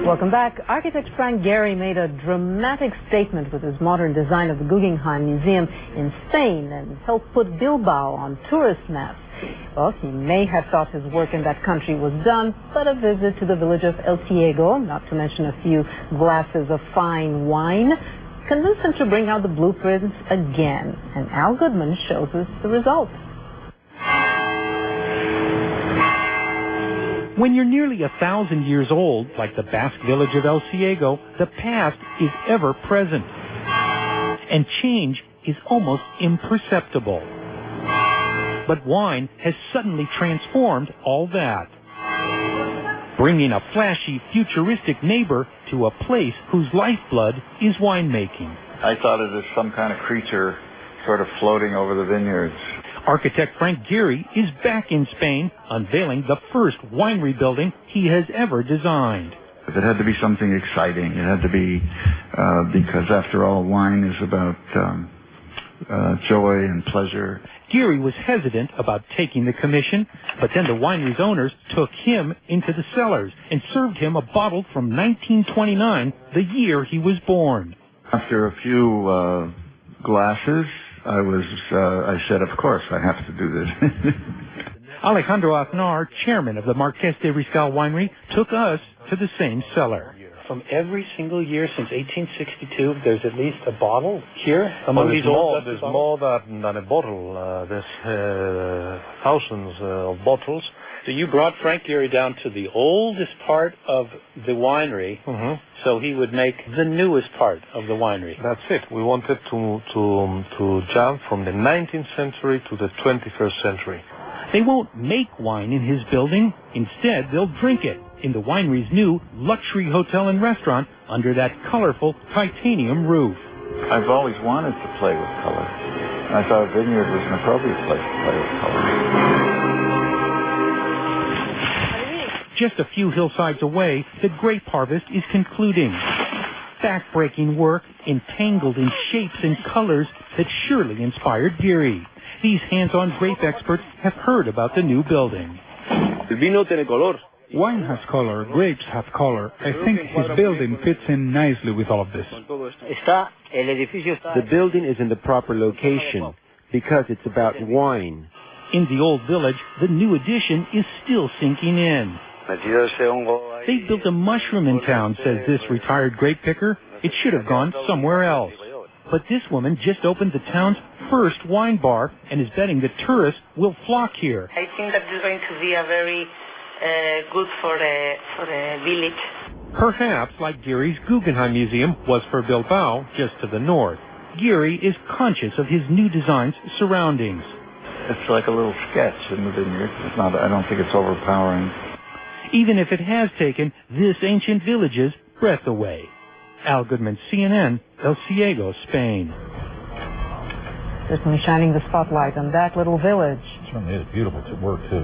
Welcome back. Architect Frank Gehry made a dramatic statement with his modern design of the Guggenheim Museum in Spain and helped put Bilbao on tourist maps. Well, he may have thought his work in that country was done, but a visit to the village of El Ciego, not to mention a few glasses of fine wine, convinced him to bring out the blueprints again. And Al Goodman shows us the results. When you're nearly 1,000 years old, like the Basque village of El Ciego, the past is ever present. And change is almost imperceptible. But wine has suddenly transformed all that, bringing a flashy, futuristic neighbor to a place whose lifeblood is winemaking. I thought it was some kind of creature sort of floating over the vineyards. Architect Frank Gehry is back in Spain, unveiling the first winery building he has ever designed. It had to be something exciting. It had to be, because after all, wine is about joy and pleasure. Gehry was hesitant about taking the commission, but then the winery's owners took him into the cellars and served him a bottle from 1929, the year he was born. After a few glasses, I said, of course, I have to do this. Alejandro Aznar, chairman of the Marqués de Riscal winery, took us to the same cellar. From every single year since 1862, there's at least a bottle here among these old. There's more than a bottle. There's thousands of bottles. So you brought Frank Gehry down to the oldest part of the winery, so he would make the newest part of the winery. That's it. We wanted to jump from the 19th century to the 21st century. They won't make wine in his building. Instead, they'll drink it in the winery's new luxury hotel and restaurant under that colorful titanium roof. I've always wanted to play with color. I thought a vineyard was an appropriate place to play with color. Just a few hillsides away, the grape harvest is concluding. Back-breaking work entangled in shapes and colors that surely inspired Gehry. These hands-on grape experts have heard about the new building. Wine has color, grapes have color. I think his building fits in nicely with all of this. The building is in the proper location because it's about wine. In the old village, the new addition is still sinking in. They built a mushroom in town, says this retired grape picker. It should have gone somewhere else. But this woman just opened the town's first wine bar and is betting that tourists will flock here. I think that is going to be a very good for the village. Perhaps like Gehry's Guggenheim Museum was for Bilbao, just to the north. Gehry is conscious of his new design's surroundings. It's like a little sketch in the vineyard. It's not. I don't think it's overpowering. Even if it has taken this ancient village's breath away. Al Goodman, CNN, El Ciego, Spain. Certainly shining the spotlight on that little village. It certainly is beautiful to work, too.